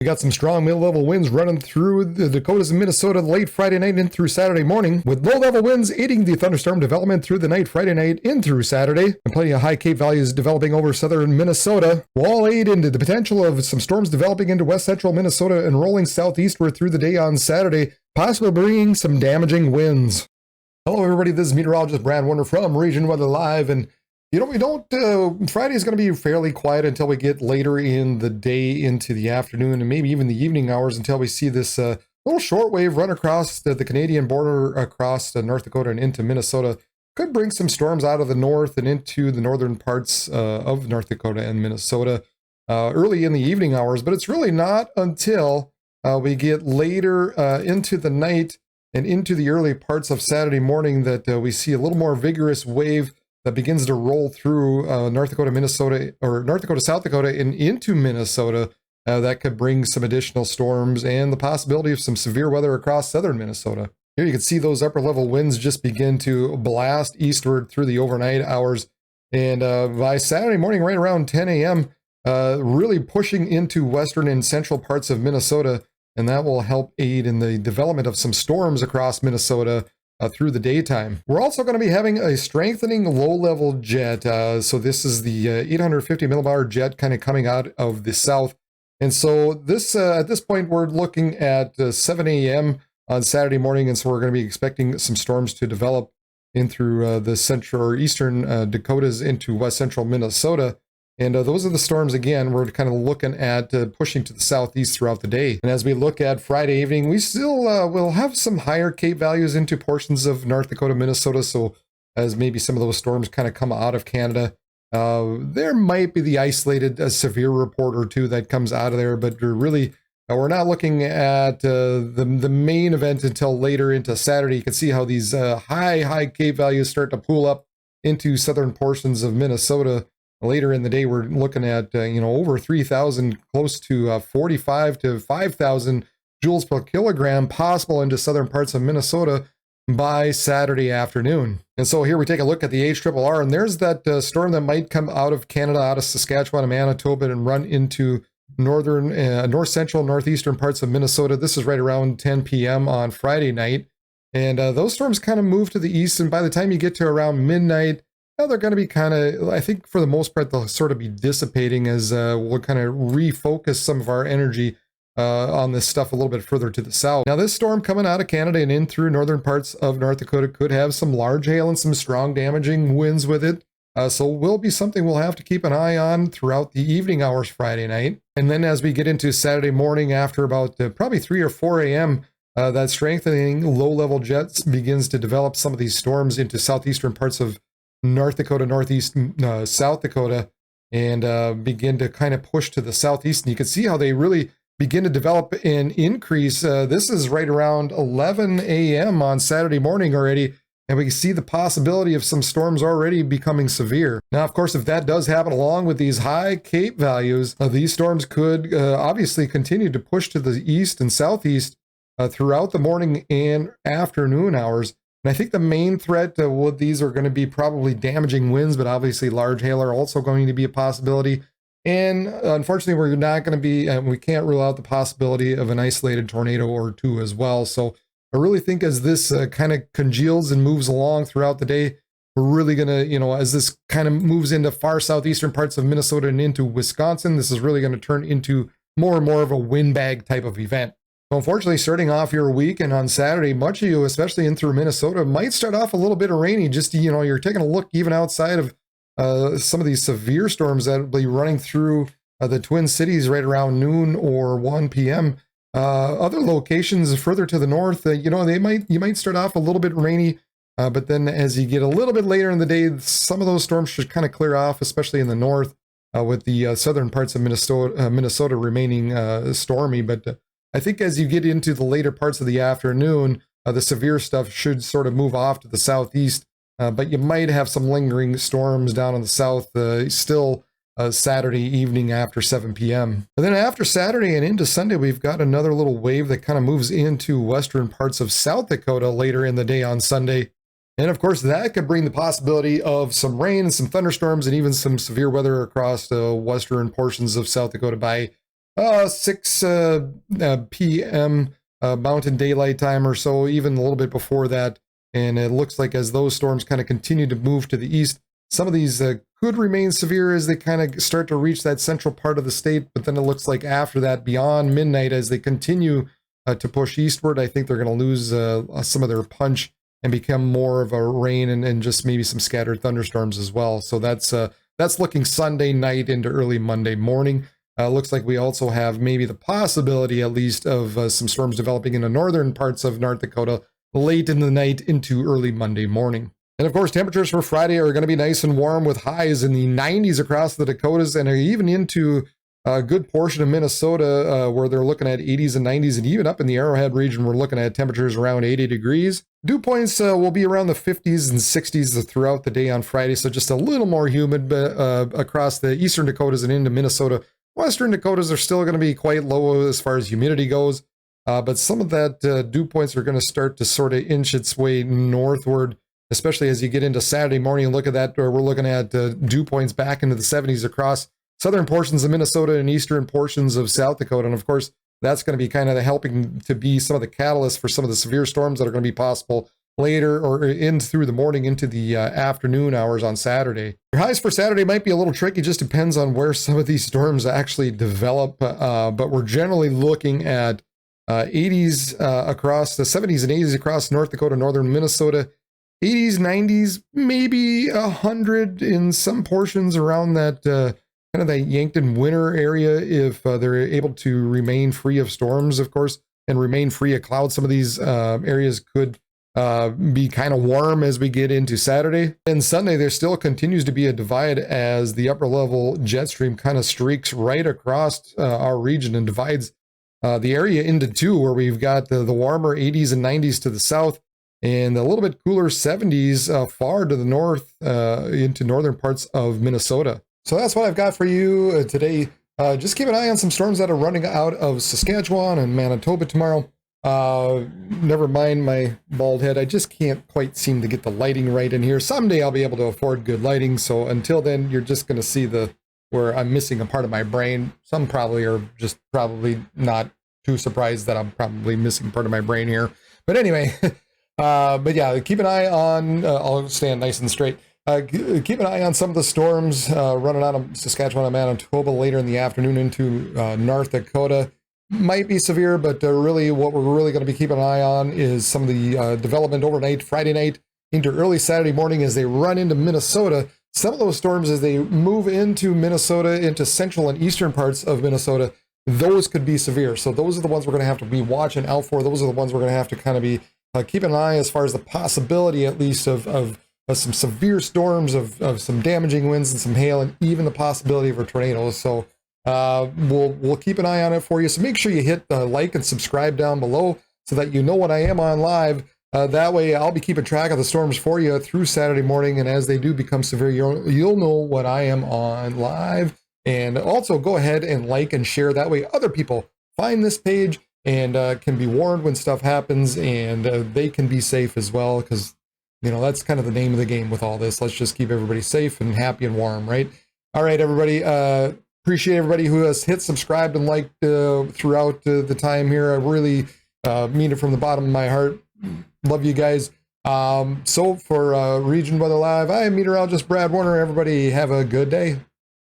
We got some strong mid-level winds running through the Dakotas and Minnesota late Friday night in through Saturday morning, with low-level winds aiding the thunderstorm development through the night Friday night in through Saturday, and plenty of high Cape values developing over southern Minnesota, will all aid into the potential of some storms developing into west central Minnesota and rolling southeastward through the day on Saturday, possibly bringing some damaging winds. Hello everybody, this is meteorologist Brad Warner from Region Weather Live, and Friday is going to be fairly quiet until we get later in the day into the afternoon and maybe even the evening hours until we see this little shortwave run across the Canadian border across North Dakota and into Minnesota. Could bring some storms out of the north and into the northern parts of North Dakota and Minnesota early in the evening hours, but it's really not until we get later into the night and into the early parts of Saturday morning that we see a little more vigorous wave that begins to roll through North Dakota, Minnesota, or North Dakota, South Dakota, and into Minnesota. That could bring some additional storms and the possibility of some severe weather across southern Minnesota. Here you can see those upper level winds just begin to blast eastward through the overnight hours. And by Saturday morning, right around 10 a.m., really pushing into western and central parts of Minnesota. And that will help aid in the development of some storms across Minnesota through the daytime. We're also going to be having a strengthening low-level jet. So this is the 850 millibar jet kind of coming out of the south. And so this at this point, we're looking at 7 a.m. on Saturday morning. And so we're going to be expecting some storms to develop in through the central or eastern Dakotas into west central Minnesota. And those are the storms, again, we're kind of looking at pushing to the southeast throughout the day. And as we look at Friday evening, we still will have some higher Cape values into portions of North Dakota, Minnesota. So as maybe some of those storms kind of come out of Canada, there might be the isolated severe report or two that comes out of there. But we're not looking at the main event until later into Saturday. You can see how these high Cape values start to pool up into southern portions of Minnesota. Later in the day, we're looking at, over 3,000, close to 45 to 5,000 joules per kilogram possible into southern parts of Minnesota by Saturday afternoon. And so here we take a look at the HRRR, and there's that storm that might come out of Canada, out of Saskatchewan and Manitoba and run into northern, north central, northeastern parts of Minnesota. This is right around 10 p.m. on Friday night. And those storms kind of move to the east, and by the time you get to around midnight, they're going to be kind of, I think for the most part, they'll sort of be dissipating as we'll kind of refocus some of our energy on this stuff a little bit further to the south. Now, this storm coming out of Canada and in through northern parts of North Dakota could have some large hail and some strong damaging winds with it. So will be something we'll have to keep an eye on throughout the evening hours Friday night. And then as we get into Saturday morning after about probably 3 or 4 a.m., that strengthening low-level jets begins to develop some of these storms into southeastern parts of North Dakota, northeast, South Dakota, and begin to kind of push to the southeast. And you can see how they really begin to develop and increase. This is right around 11 a.m. on Saturday morning already, and we can see the possibility of some storms already becoming severe. Now, of course, if that does happen along with these high Cape values, these storms could obviously continue to push to the east and southeast throughout the morning and afternoon hours. And I think the main threat with these are going to be probably damaging winds, but obviously large hail are also going to be a possibility. And unfortunately, we're not going to be, we can't rule out the possibility of an isolated tornado or two as well. So I really think as this kind of congeals and moves along throughout the day, we're really going to, as this kind of moves into far southeastern parts of Minnesota and into Wisconsin, this is really going to turn into more and more of a windbag type of event. So unfortunately, starting off your weekend on Saturday, much of you, especially in through Minnesota, might start off a little bit rainy. Just, you're taking a look even outside of some of these severe storms that will be running through the Twin Cities right around noon or 1 p.m. Other locations further to the north, you might start off a little bit rainy, but then as you get a little bit later in the day, some of those storms should kind of clear off, especially in the north, with the southern parts of Minnesota remaining stormy. But I think as you get into the later parts of the afternoon, the severe stuff should sort of move off to the southeast, but you might have some lingering storms down in the south still Saturday evening after 7 p.m. And then after Saturday and into Sunday, we've got another little wave that kind of moves into western parts of South Dakota later in the day on Sunday. And of course, that could bring the possibility of some rain and some thunderstorms and even some severe weather across the western portions of South Dakota by 6 p.m. Mountain Daylight Time or so, even a little bit before that. And it looks like as those storms kind of continue to move to the east, some of these could remain severe as they kind of start to reach that central part of the state. But then it looks like after that, beyond midnight, as they continue to push eastward, I think they're going to lose some of their punch and become more of a rain and just maybe some scattered thunderstorms as well. So that's looking Sunday night into early Monday morning. Looks like we also have maybe the possibility, at least, of some storms developing in the northern parts of North Dakota late in the night into early Monday morning. And of course, temperatures for Friday are going to be nice and warm with highs in the 90s across the Dakotas and even into a good portion of Minnesota where they're looking at 80s and 90s, and even up in the Arrowhead region, we're looking at temperatures around 80 degrees. Dew points will be around the 50s and 60s throughout the day on Friday, so just a little more humid across the eastern Dakotas and into Minnesota. Western Dakotas are still going to be quite low as far as humidity goes, but some of that dew points are going to start to sort of inch its way northward, especially as you get into Saturday morning and look at that, we're looking at dew points back into the 70s across southern portions of Minnesota and eastern portions of South Dakota. And of course, that's going to be kind of helping to be some of the catalysts for some of the severe storms that are going to be possible later or in through the morning into the afternoon hours on Saturday. Your highs for Saturday might be a little tricky, just depends on where some of these storms actually develop, but we're generally looking at 80s across the 70s and 80s across North Dakota, northern Minnesota, 80s, 90s, maybe 100 in some portions around that kind of that Yankton winter area if they're able to remain free of storms, of course, and remain free of clouds. Some of these areas could be kind of warm as we get into Saturday. And Sunday, there still continues to be a divide as the upper level jet stream kind of streaks right across our region and divides the area into two, where we've got the warmer 80s and 90s to the south and a little bit cooler 70s far to the north into northern parts of Minnesota. So that's what I've got for you today. Just keep an eye on some storms that are running out of Saskatchewan and Manitoba tomorrow. Never mind my bald head. I just can't quite seem to get the lighting right in here. Someday I'll be able to afford good lighting. So until then, you're just going to see where I'm missing a part of my brain. Some probably are just probably not too surprised that I'm probably missing part of my brain here. But anyway, but yeah, keep an eye on, I'll stand nice and straight. Keep an eye on some of the storms running out of Saskatchewan and Manitoba later in the afternoon into North Dakota. Might be severe, but really what we're really going to be keeping an eye on is some of the development overnight, Friday night into early Saturday morning as they run into Minnesota. Some of those storms as they move into Minnesota, into central and eastern parts of Minnesota, those could be severe. So those are the ones we're going to have to be watching out for. Those are the ones we're going to have to kind of be keeping an eye as far as the possibility, at least, of some severe storms, of some damaging winds and some hail, and even the possibility of a tornado. So we'll keep an eye on it for you. So make sure you hit like and subscribe down below so that you know when I am on live. That way I'll be keeping track of the storms for you through Saturday morning, and as they do become severe, you'll know when I am on live. And also go ahead and like and share. That way other people find this page and can be warned when stuff happens, and they can be safe as well, because that's kind of the name of the game with all this. Let's just keep everybody safe and happy and warm, right? All right, everybody. Appreciate everybody who has hit subscribe and liked throughout the time here. I really mean it from the bottom of my heart. Love you guys. So for Region Weather Live, I am meteorologist Brad Warner. Everybody have a good day.